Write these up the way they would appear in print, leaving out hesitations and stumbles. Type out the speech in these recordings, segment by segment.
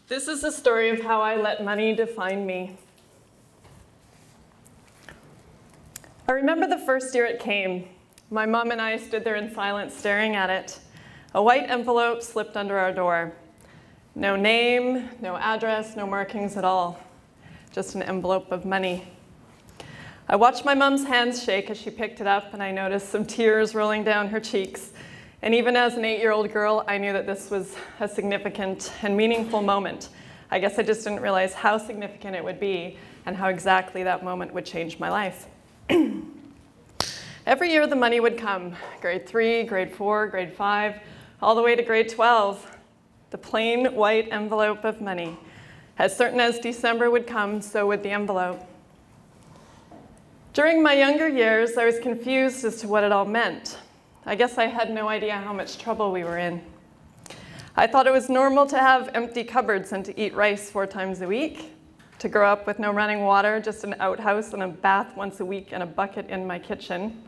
This is the story of how I let money define me. I remember the first year it came. My mom and I stood there in silence staring at it. A white envelope slipped under our door. No name, no address, no markings at all. Just an envelope of money. I watched my mom's hands shake as she picked it up, and I noticed some tears rolling down her cheeks. And even as an 8-year-old girl, I knew that this was a significant and meaningful moment. I guess I just didn't realize how significant it would be and how exactly that moment would change my life. Every year the money would come, grade 3, grade 4, grade 5, all the way to grade 12. The plain white envelope of money. As certain as December would come, so would the envelope. During my younger years, I was confused as to what it all meant. I guess I had no idea how much trouble we were in. I thought it was normal to have empty cupboards and to eat rice 4 times a week, to grow up with no running water, just an outhouse and a bath once a week and a bucket in my kitchen,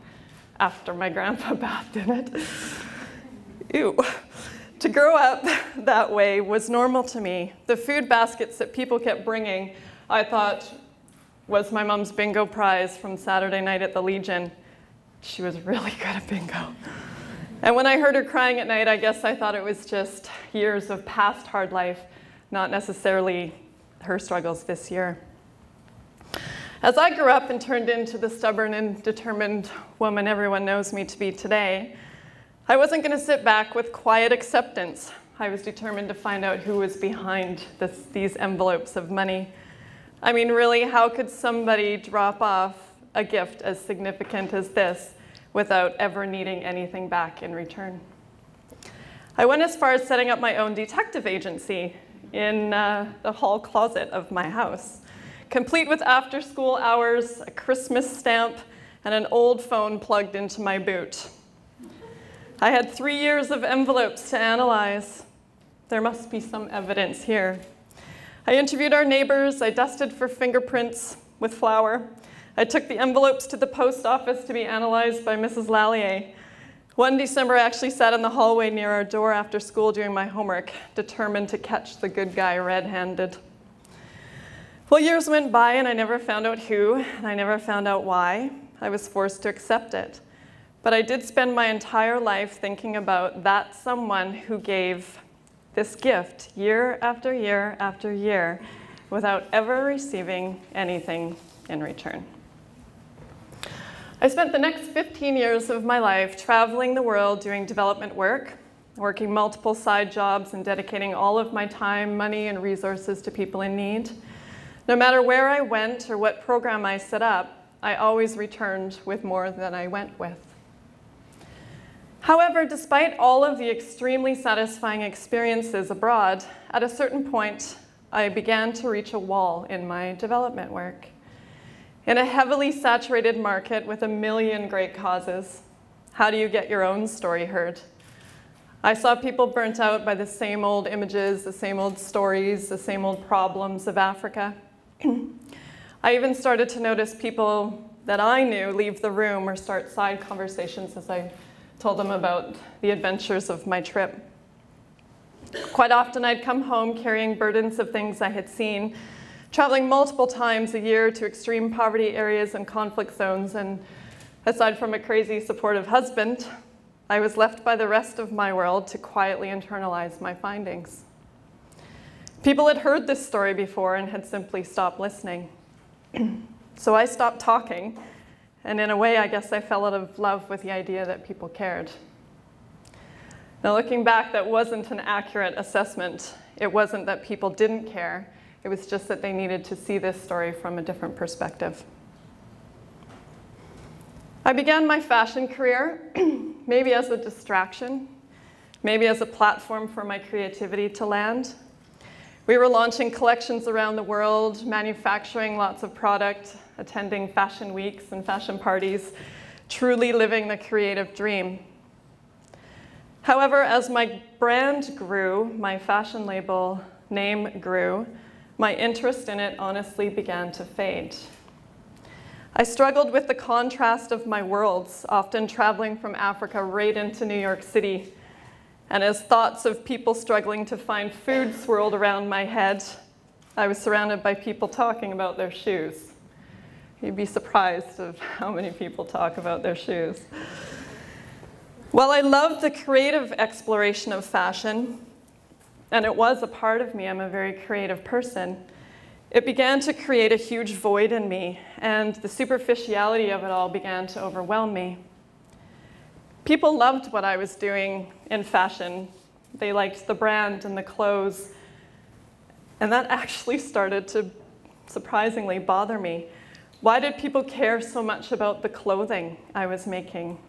after my grandpa bathed in it. Ew. To grow up that way was normal to me. The food baskets that people kept bringing, I thought was my mom's bingo prize from Saturday night at the Legion. She was really good at bingo. And when I heard her crying at night, I guess I thought it was just years of past hard life, not necessarily her struggles this year. As I grew up and turned into the stubborn and determined woman everyone knows me to be today, I wasn't going to sit back with quiet acceptance. I was determined to find out who was behind these envelopes of money. I mean, really, how could somebody drop off a gift as significant as this without ever needing anything back in return? I went as far as setting up my own detective agency in the hall closet of my house, complete with after-school hours, a Christmas stamp, and an old phone plugged into my boot. I had 3 years of envelopes to analyze. There must be some evidence here. I interviewed our neighbors. I dusted for fingerprints with flour. I took the envelopes to the post office to be analyzed by Mrs. Lallier. One December, I actually sat in the hallway near our door after school doing my homework, determined to catch the good guy red-handed. Well, years went by and I never found out who, and I never found out why. I was forced to accept it. But I did spend my entire life thinking about that someone who gave this gift year after year after year without ever receiving anything in return. I spent the next 15 years of my life traveling the world doing development work, working multiple side jobs and dedicating all of my time, money, and resources to people in need. No matter where I went or what program I set up, I always returned with more than I went with. However, despite all of the extremely satisfying experiences abroad, at a certain point, I began to reach a wall in my development work. In a heavily saturated market with a million great causes, how do you get your own story heard? I saw people burnt out by the same old images, the same old stories, the same old problems of Africa. I even started to notice people that I knew leave the room or start side conversations as I told them about the adventures of my trip. Quite often I'd come home carrying burdens of things I had seen, traveling multiple times a year to extreme poverty areas and conflict zones, and aside from a crazy supportive husband, I was left by the rest of my world to quietly internalize my findings. People had heard this story before and had simply stopped listening. So I stopped talking, and in a way, I guess I fell out of love with the idea that people cared. Now, looking back, that wasn't an accurate assessment. It wasn't that people didn't care. It was just that they needed to see this story from a different perspective. I began my fashion career maybe as a distraction, maybe as a platform for my creativity to land. We were launching collections around the world, manufacturing lots of product, attending fashion weeks and fashion parties, truly living the creative dream. However, as my brand grew, my fashion label name grew, my interest in it honestly began to fade. I struggled with the contrast of my worlds, often traveling from Africa right into New York City. And as thoughts of people struggling to find food swirled around my head, I was surrounded by people talking about their shoes. You'd be surprised of how many people talk about their shoes. While I loved the creative exploration of fashion, and it was a part of me, I'm a very creative person, it began to create a huge void in me, and the superficiality of it all began to overwhelm me. People loved what I was doing in fashion. They liked the brand and the clothes, and that actually started to surprisingly bother me. Why did people care so much about the clothing I was making?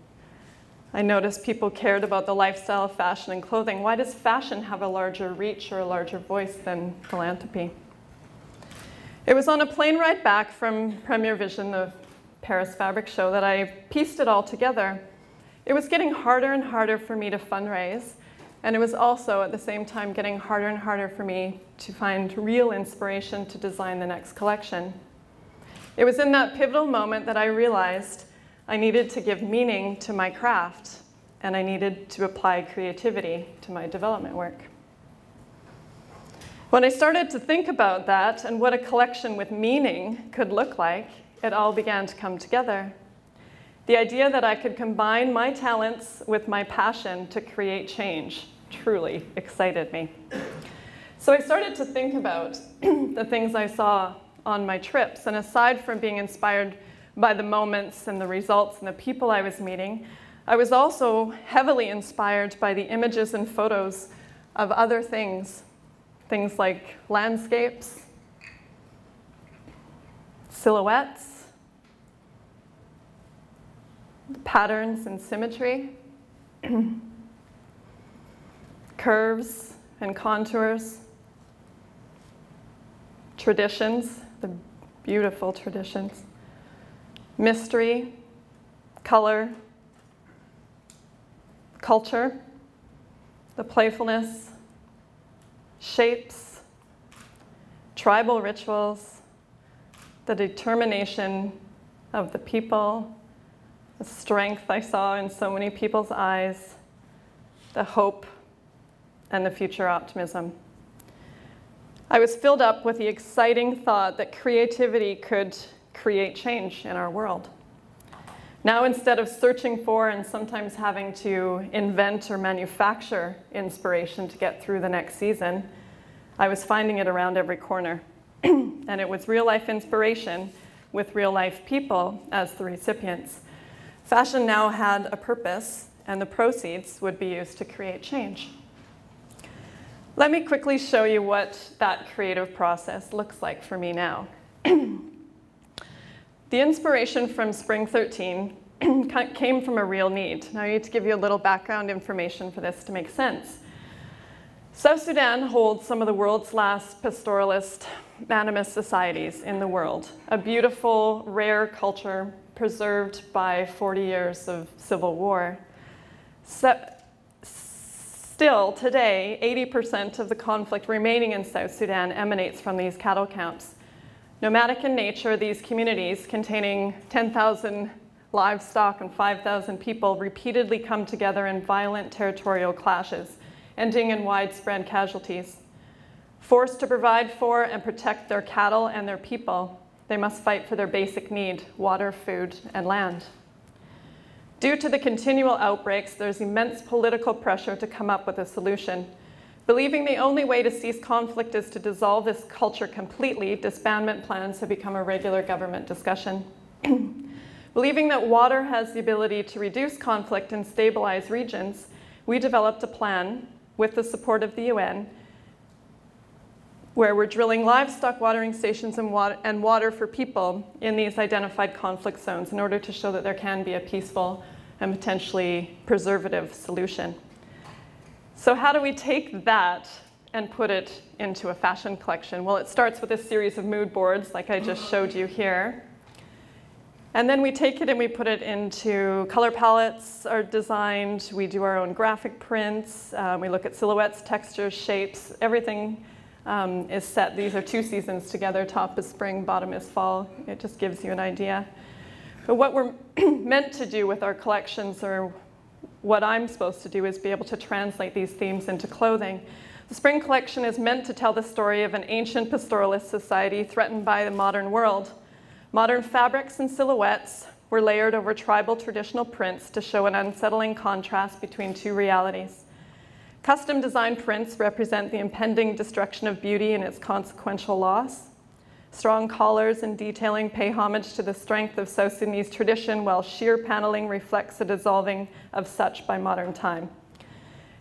I noticed people cared about the lifestyle of fashion and clothing. Why does fashion have a larger reach or a larger voice than philanthropy? It was on a plane ride back from Premier Vision, the Paris Fabric Show, that I pieced it all together. It was getting harder and harder for me to fundraise, and it was also at the same time getting harder and harder for me to find real inspiration to design the next collection. It was in that pivotal moment that I realized I needed to give meaning to my craft, and I needed to apply creativity to my development work. When I started to think about that and what a collection with meaning could look like, it all began to come together. The idea that I could combine my talents with my passion to create change truly excited me. So I started to think about the things I saw on my trips, and aside from being inspired by the moments and the results and the people I was meeting, I was also heavily inspired by the images and photos of other things like landscapes, silhouettes, patterns and symmetry, curves and contours, traditions, the beautiful traditions, mystery, color, culture, the playfulness, shapes, tribal rituals, the determination of the people, the strength I saw in so many people's eyes, the hope, and the future optimism. I was filled up with the exciting thought that creativity could create change in our world. Now, instead of searching for and sometimes having to invent or manufacture inspiration to get through the next season, I was finding it around every corner. And it was real-life inspiration with real-life people as the recipients. Fashion now had a purpose, and the proceeds would be used to create change. Let me quickly show you what that creative process looks like for me now. The inspiration from Spring 13 came from a real need. Now I need to give you a little background information for this to make sense. South Sudan holds some of the world's last pastoralist animist societies in the world, a beautiful, rare culture preserved by 40 years of civil war. Still, today, 80% of the conflict remaining in South Sudan emanates from these cattle camps. Nomadic in nature, these communities containing 10,000 livestock and 5,000 people repeatedly come together in violent territorial clashes, ending in widespread casualties. Forced to provide for and protect their cattle and their people, they must fight for their basic need: water, food, and land. Due to the continual outbreaks, there's immense political pressure to come up with a solution. Believing the only way to cease conflict is to dissolve this culture completely, disbandment plans have become a regular government discussion. Believing that water has the ability to reduce conflict and stabilize regions, we developed a plan with the support of the UN where we're drilling livestock watering stations and water for people in these identified conflict zones in order to show that there can be a peaceful and potentially preservative solution. So how do we take that and put it into a fashion collection? Well, it starts with a series of mood boards like I just showed you here. And then we take it and we put it into color palettes are designed. We do our own graphic prints. We look at silhouettes, textures, shapes. Everything is set. These are 2 seasons together. Top is spring, bottom is fall. It just gives you an idea. But what we're meant to do with our collections, or what I'm supposed to do, is be able to translate these themes into clothing. The spring collection is meant to tell the story of an ancient pastoralist society threatened by the modern world. Modern fabrics and silhouettes were layered over tribal traditional prints to show an unsettling contrast between 2 realities. Custom designed prints represent the impending destruction of beauty and its consequential loss. Strong collars and detailing pay homage to the strength of South Sudanese tradition, while sheer paneling reflects the dissolving of such by modern time.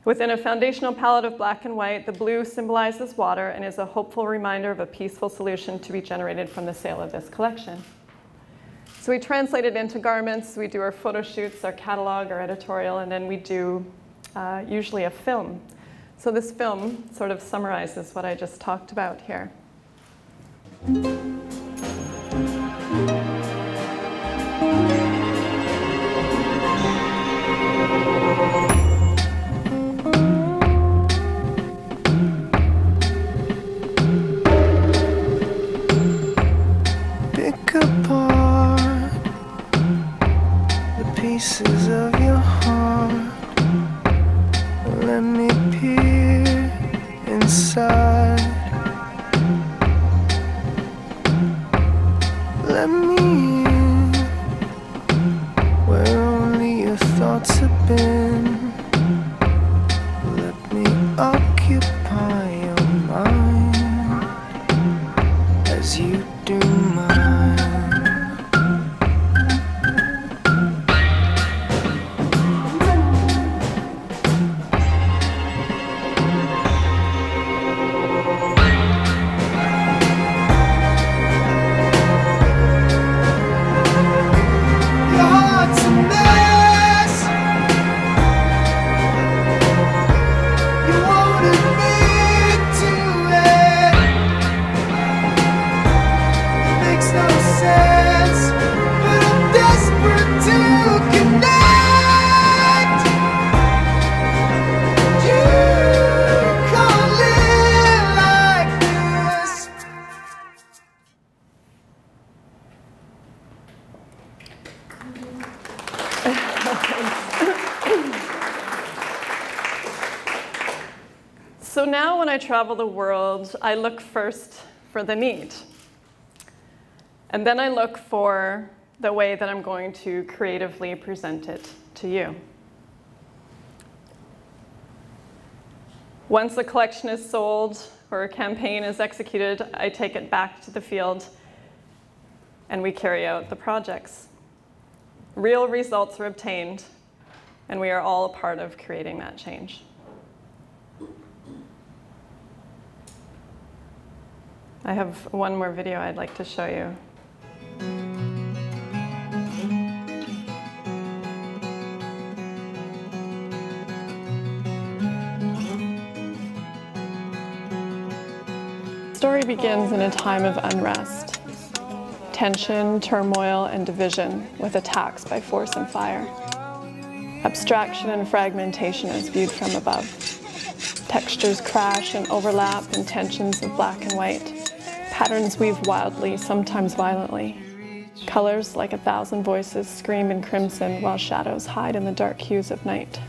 Within a foundational palette of black and white, the blue symbolizes water and is a hopeful reminder of a peaceful solution to be generated from the sale of this collection. So we translate it into garments, we do our photo shoots, our catalog, our editorial, and then we do usually a film. So this film sort of summarizes what I just talked about here. Pick apart the pieces of your heart. Let me peer inside. Let me in where only your thoughts have been. Let me occupy your mind as you do mine. So now when I travel the world, I look first for the need. And then I look for the way that I'm going to creatively present it to you. Once a collection is sold or a campaign is executed, I take it back to the field and we carry out the projects. Real results are obtained, and we are all a part of creating that change. I have one more video I'd like to show you. The story begins in a time of unrest, tension, turmoil, and division, with attacks by force and fire. Abstraction and fragmentation as viewed from above. Textures crash and overlap in tensions of black and white. Patterns weave wildly, sometimes violently. Colors, like 1,000 voices, scream in crimson, while shadows hide in the dark hues of night.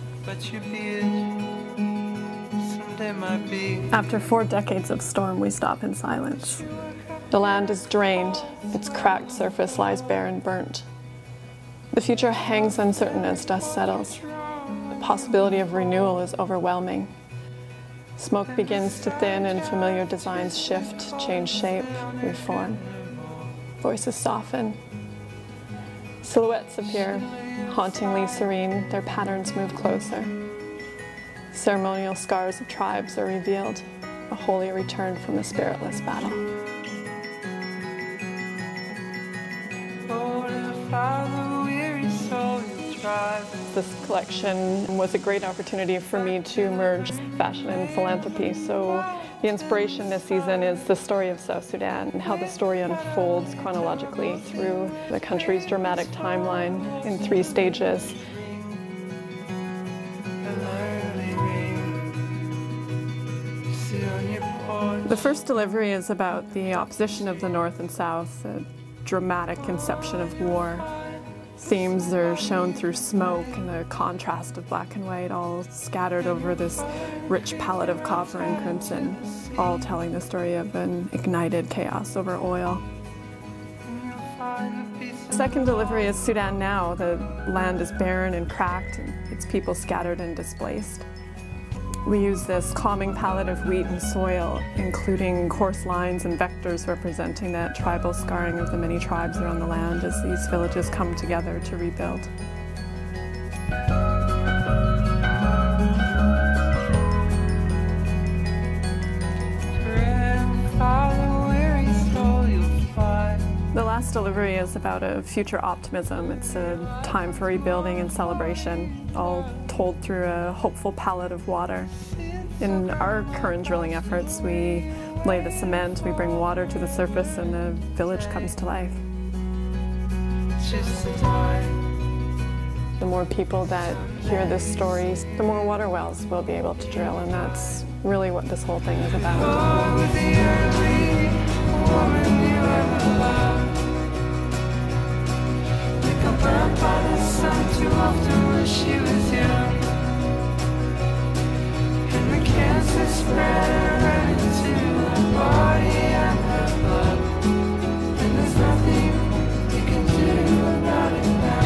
After 4 decades of storm, we stop in silence. The land is drained, its cracked surface lies bare and burnt. The future hangs uncertain as dust settles. The possibility of renewal is overwhelming. Smoke begins to thin and familiar designs shift, change shape, reform. Voices soften. Silhouettes appear, hauntingly serene, their patterns move closer. Ceremonial scars of tribes are revealed, a holy return from a spiritless battle. This collection was a great opportunity for me to merge fashion and philanthropy. So the inspiration this season is the story of South Sudan and how the story unfolds chronologically through the country's dramatic timeline in 3 stages. The first delivery is about the opposition of the North and South, a dramatic conception of war. Themes are shown through smoke and the contrast of black and white, all scattered over this rich palette of copper and crimson, all telling the story of an ignited chaos over oil. The second delivery is Sudan Now. The land is barren and cracked, and its people scattered and displaced. We use this calming palette of wheat and soil, including coarse lines and vectors representing that tribal scarring of the many tribes around the land as these villages come together to rebuild. The last delivery is about a future optimism. It's a time for rebuilding and celebration, all told through a hopeful palette of water. In our current drilling efforts, we lay the cement, we bring water to the surface, and the village comes to life. The more people that hear this story, the more water wells we'll be able to drill, and that's really what this whole thing is about. Burned by the sun too often when she was young, and the cancer spread right into her body and her blood, and there's nothing you can do about it now.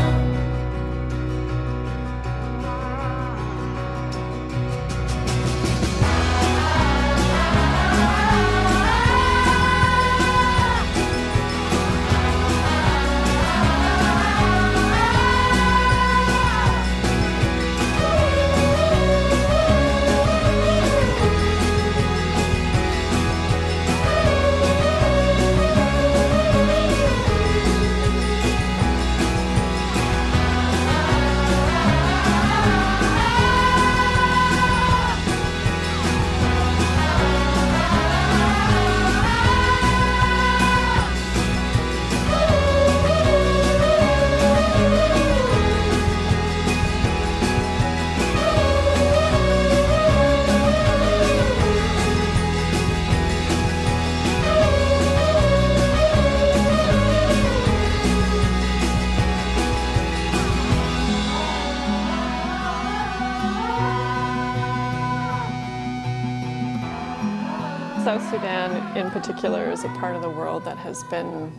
South Sudan in particular is a part of the world that has been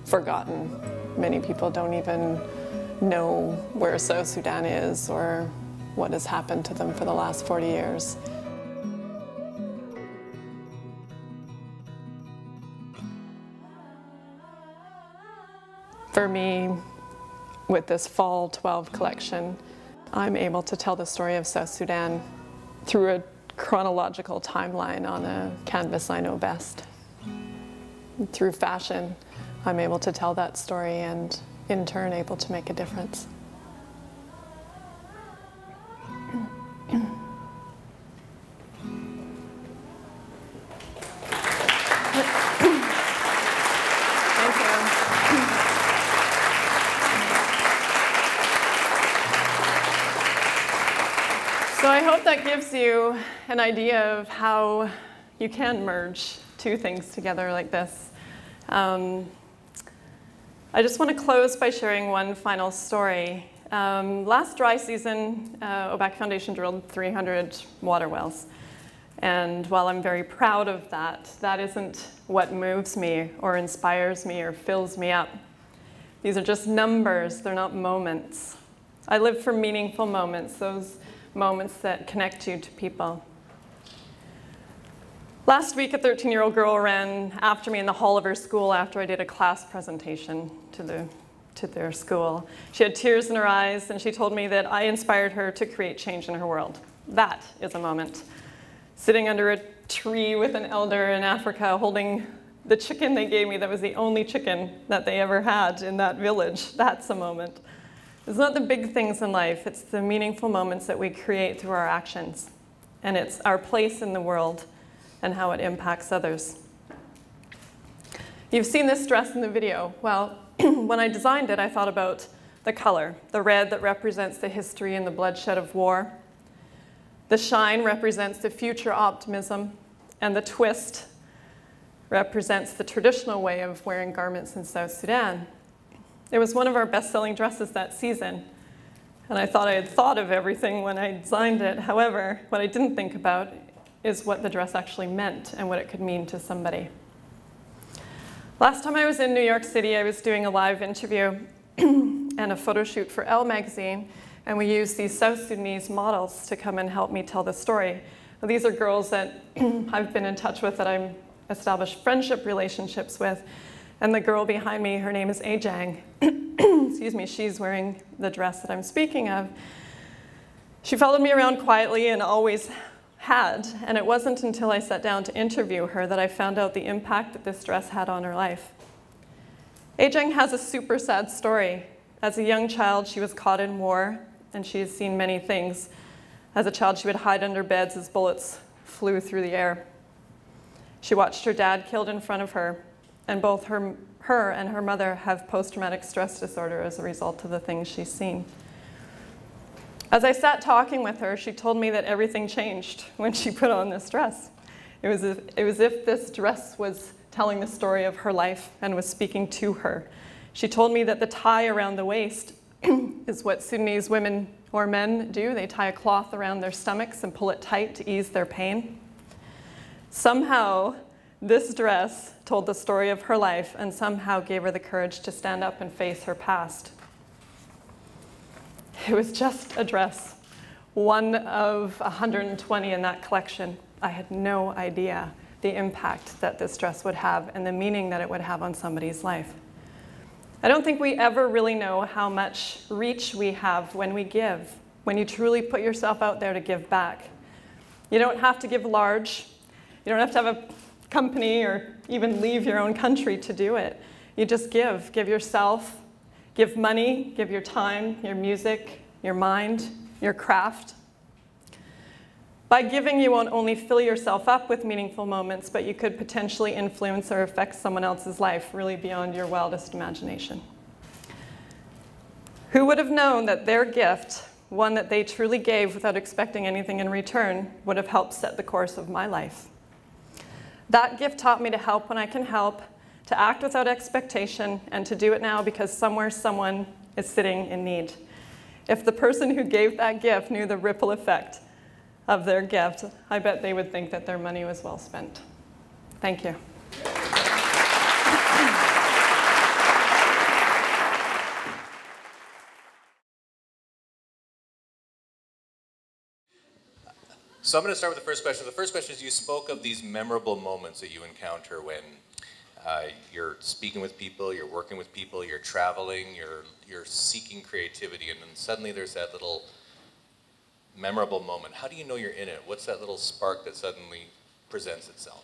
forgotten. Many people don't even know where South Sudan is or what has happened to them for the last 40 years. For me, with this Fall 12 collection, I'm able to tell the story of South Sudan through a chronological timeline on a canvas I know best. Through fashion, I'm able to tell that story and in turn able to make a difference. So I hope that gives you an idea of how you can merge 2 things together like this. I just want to close by sharing one final story. Last dry season, Obakki Foundation drilled 300 water wells. And while I'm very proud of that, that isn't what moves me or inspires me or fills me up. These are just numbers, they're not moments. I live for meaningful moments, those moments that connect you to people. Last week, a 13-year-old girl ran after me in the hall of her school after I did a class presentation to their school. She had tears in her eyes, and she told me that I inspired her to create change in her world. That is a moment. Sitting under a tree with an elder in Africa holding the chicken they gave me that was the only chicken that they ever had in that village. That's a moment. It's not the big things in life, it's the meaningful moments that we create through our actions. And it's our place in the world and how it impacts others. You've seen this dress in the video. Well, when I designed it, I thought about the color. The red that represents the history and the bloodshed of war. The shine represents the future optimism. And the twist represents the traditional way of wearing garments in South Sudan. It was one of our best-selling dresses that season. And I thought I had thought of everything when I designed it. However, what I didn't think about is what the dress actually meant and what it could mean to somebody. Last time I was in New York City, I was doing a live interview and a photo shoot for Elle magazine, and we used these South Sudanese models to come and help me tell the story. Well, these are girls that I've been in touch with, that I've established friendship relationships with, and the girl behind me, her name is Ajang. Excuse me, she's wearing the dress that I'm speaking of. She followed me around quietly and always had, and it wasn't until I sat down to interview her that I found out the impact that this dress had on her life. Ajang has a super sad story. As a young child, she was caught in war, and she has seen many things. As a child, she would hide under beds as bullets flew through the air. She watched her dad killed in front of her, and both her and her mother have post-traumatic stress disorder as a result of the things she's seen. As I sat talking with her, she told me that everything changed when she put on this dress. It was as if this dress was telling the story of her life and was speaking to her. She told me that the tie around the waist is what Sudanese women or men do. They tie a cloth around their stomachs and pull it tight to ease their pain. Somehow, this dress told the story of her life and somehow gave her the courage to stand up and face her past. It was just a dress, one of 120 in that collection. I had no idea the impact that this dress would have and the meaning that it would have on somebody's life. I don't think we ever really know how much reach we have when we give, when you truly put yourself out there to give back. You don't have to give large. You don't have to have a company or even leave your own country to do it. You just give. Give yourself, give money, give your time, your music, your mind, your craft. By giving, you won't only fill yourself up with meaningful moments, but you could potentially influence or affect someone else's life really beyond your wildest imagination. Who would have known that their gift, one that they truly gave without expecting anything in return, would have helped set the course of my life? That gift taught me to help when I can help, to act without expectation, and to do it now because somewhere someone is sitting in need. If the person who gave that gift knew the ripple effect of their gift, I bet they would think that their money was well spent. Thank you. So I'm going to start with the first question. The first question is, you spoke of these memorable moments that you encounter when you're speaking with people, you're working with people, you're traveling, you're seeking creativity, and then suddenly there's that little memorable moment. How do you know you're in it? What's that little spark that suddenly presents itself?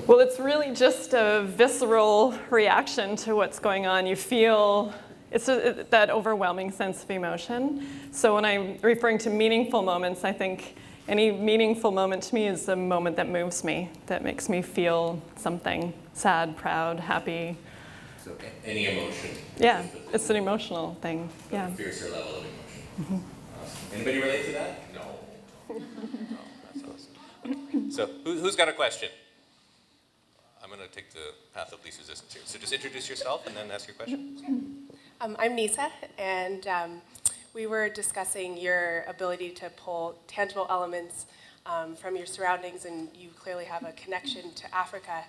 Well, it's really just a visceral reaction to what's going on. You feel, it's that overwhelming sense of emotion. So when I'm referring to meaningful moments, I think any meaningful moment to me is a moment that moves me, that makes me feel something sad, proud, happy. So any emotion? Yeah, it's an emotional thing. Yeah. A fiercer level of emotion. Mm-hmm. Awesome. Anybody relate to that? No. No, that's awesome. So who's got a question? I'm going to take the path of least resistance here. So just introduce yourself and then ask your question. I'm Nisa, and we were discussing your ability to pull tangible elements from your surroundings, and you clearly have a connection to Africa.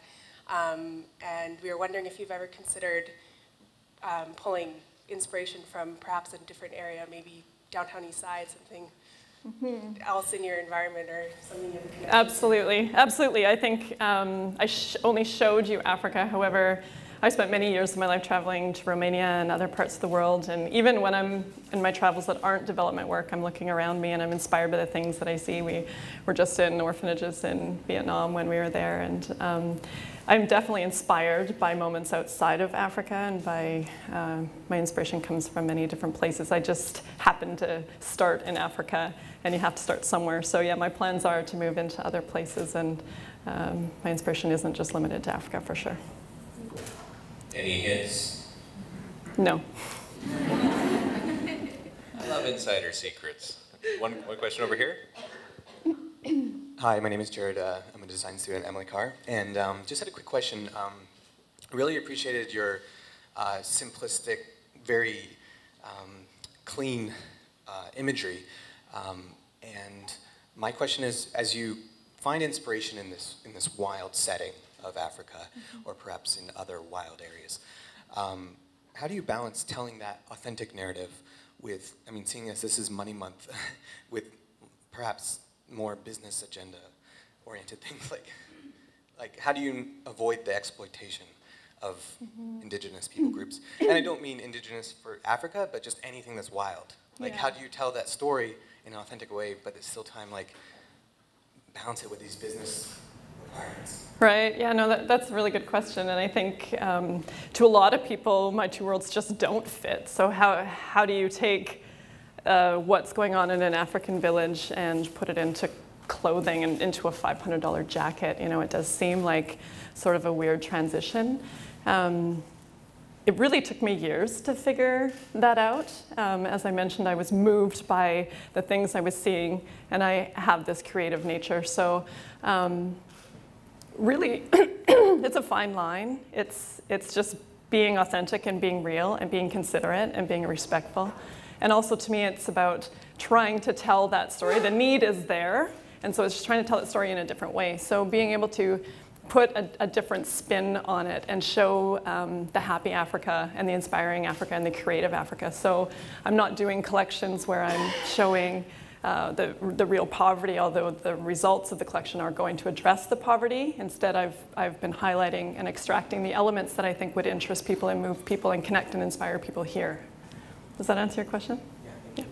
And we were wondering if you've ever considered pulling inspiration from perhaps a different area, maybe downtown East Side, something else in your environment or something you have a connection to. Absolutely, absolutely. I think I only showed you Africa. However, I spent many years of my life traveling to Romania and other parts of the world, and even when I'm in my travels that aren't development work, I'm looking around me and I'm inspired by the things that I see. We were just in orphanages in Vietnam when we were there, and I'm definitely inspired by moments outside of Africa, and by my inspiration comes from many different places. I just happened to start in Africa, and you have to start somewhere. So yeah, my plans are to move into other places, and my inspiration isn't just limited to Africa for sure. Any hints? No. I love insider secrets. One question over here. Hi, my name is Jared. I'm a design student at Emily Carr, and just had a quick question. Really appreciated your simplistic, very clean imagery. And my question is, as you find inspiration in this wild setting of Africa, or perhaps in other wild areas, how do you balance telling that authentic narrative with, I mean, seeing as this is Money Month, with perhaps more business agenda oriented things, like how do you avoid the exploitation of indigenous people groups? And I don't mean indigenous for Africa, but just anything that's wild. Like, how do you tell that story in an authentic way, but at the still time, like, balance it with these business requirements? Right, yeah, no, that's a really good question, and I think to a lot of people, my two worlds just don't fit. So how do you take what's going on in an African village and put it into clothing and into a $500 jacket? You know, it does seem like sort of a weird transition. It really took me years to figure that out. As I mentioned, I was moved by the things I was seeing, and I have this creative nature. So really, it's a fine line. It's just being authentic and being real and being considerate and being respectful. And also, to me, it's about trying to tell that story. The need is there, and so it's just trying to tell that story in a different way. So being able to put a different spin on it and show the happy Africa and the inspiring Africa and the creative Africa. So I'm not doing collections where I'm showing the real poverty, although the results of the collection are going to address the poverty. Instead, I've been highlighting and extracting the elements that I think would interest people and move people and connect and inspire people here. Does that answer your question? Yeah.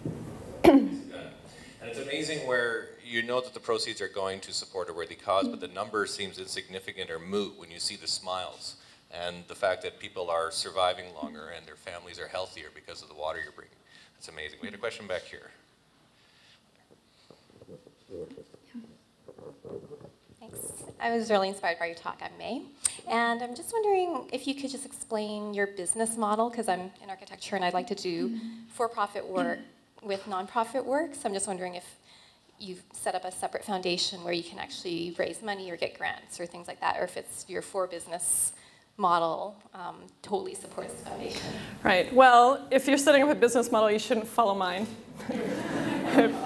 And it's amazing where you know that the proceeds are going to support a worthy cause, but the number seems insignificant or moot when you see the smiles and the fact that people are surviving longer and their families are healthier because of the water you're bringing. That's amazing. We had a question back here. Thanks. I was really inspired by your talk. I'm May. And I'm just wondering if you could just explain your business model, because I'm in architecture and I'd like to do for-profit work with nonprofit work. So I'm just wondering if you've set up a separate foundation where you can actually raise money or get grants or things like that, or if it's your for-business model totally supports the foundation. Right. Well, if you're setting up a business model, you shouldn't follow mine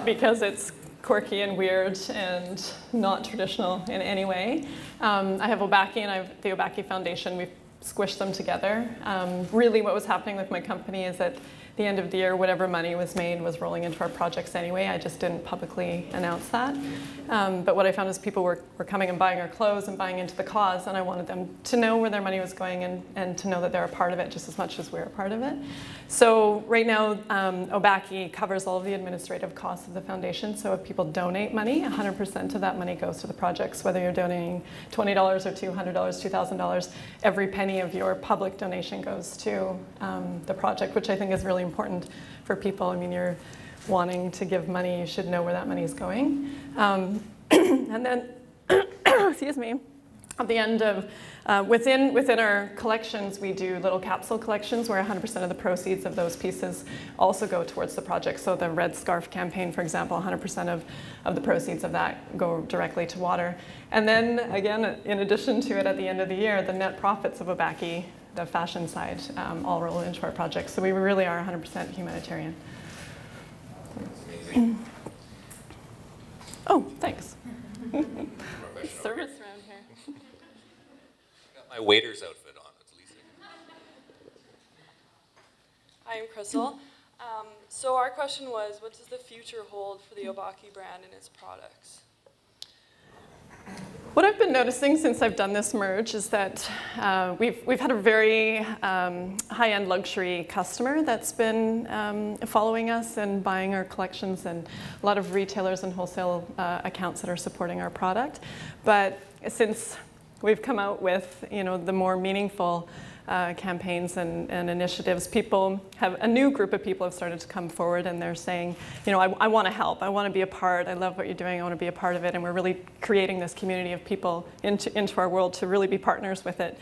because it's quirky and weird and not traditional in any way. I have Obakki and I have the Obakki Foundation. We've squished them together. Really what was happening with my company is that the end of the year, whatever money was made was rolling into our projects anyway. I just didn't publicly announce that. But what I found is people were coming and buying our clothes and buying into the cause, and I wanted them to know where their money was going and to know that they're a part of it just as much as we're a part of it. So right now, Obakki covers all of the administrative costs of the foundation. So if people donate money, 100% of that money goes to the projects, whether you're donating $20 or $200, $2,000, every penny of your public donation goes to the project, which I think is really important for people. I mean, you're wanting to give money, you should know where that money is going. And then, excuse me, at the end of, within our collections, we do little capsule collections where 100% of the proceeds of those pieces also go towards the project. So the Red Scarf campaign, for example, 100% of the proceeds of that go directly to water. And then, again, in addition to it, at the end of the year, the net profits of Obakki, the fashion side, all roll into our project. So we really are 100% humanitarian. Oh, thanks. Service around here. Got my waiter's outfit on. It's Lisa. Hi, I'm Crystal. So our question was, what does the future hold for the Obakki brand and its products? What I've been noticing since I've done this merge is that we've had a very high-end luxury customer that's been following us and buying our collections, and a lot of retailers and wholesale accounts that are supporting our product. But since we've come out with the more meaningful campaigns and initiatives, a new group of people have started to come forward, and they're saying, I want to help, I want to be a part, I love what you're doing, I want to be a part of it, and we're really creating this community of people into our world to really be partners with it,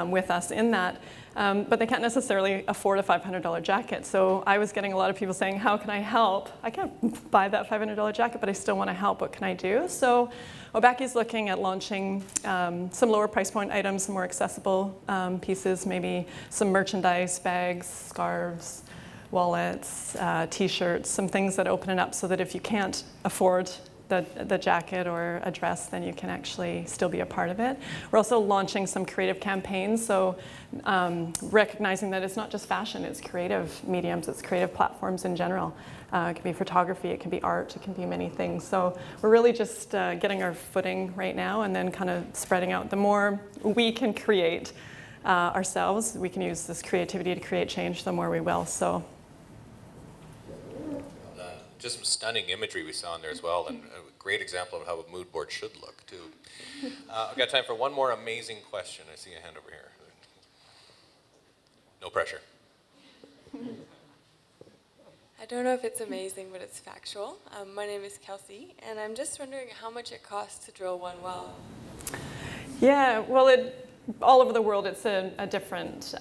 with us in that. But they can't necessarily afford a $500 jacket. So I was getting a lot of people saying, how can I help? I can't buy that $500 jacket, but I still want to help. What can I do? So Obakki is looking at launching some lower price point items, some more accessible pieces, maybe some merchandise, bags, scarves, wallets, t-shirts, some things that open it up so that if you can't afford the jacket or a dress, then you can actually still be a part of it. We're also launching some creative campaigns, so recognizing that it's not just fashion, it's creative mediums, it's creative platforms in general. It can be photography, it can be art, it can be many things. So we're really just getting our footing right now, and then kind of spreading out. The more we can create ourselves, we can use this creativity to create change, the more we will. So. Just some stunning imagery we saw in there as well, and a great example of how a mood board should look too. I've got time for one more amazing question. I see a hand over here. No pressure. I don't know if it's amazing, but it's factual. My name is Kelsey, and I'm just wondering how much it costs to drill one well. Yeah, well, all over the world it's a different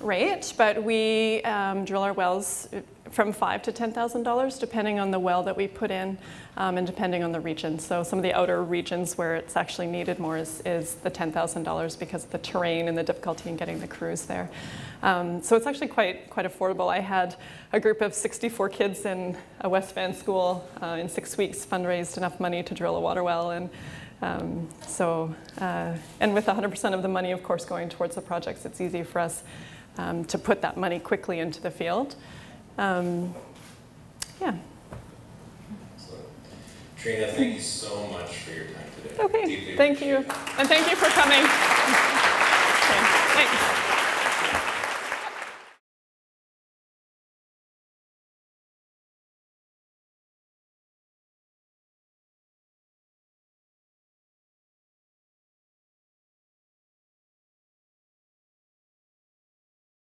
rate, but we drill our wells from $5,000 to $10,000, depending on the well that we put in and depending on the region. So some of the outer regions where it's actually needed more is the $10,000 because of the terrain and the difficulty in getting the crews there. So it's actually quite affordable. I had a group of 64 kids in a West Van school in 6 weeks fundraised enough money to drill a water well, and and with 100% of the money, of course, going towards the projects, it's easy for us to put that money quickly into the field. Yeah. Treana, thank you so much for your time today. Okay, thank you. And thank you for coming. Okay, thanks.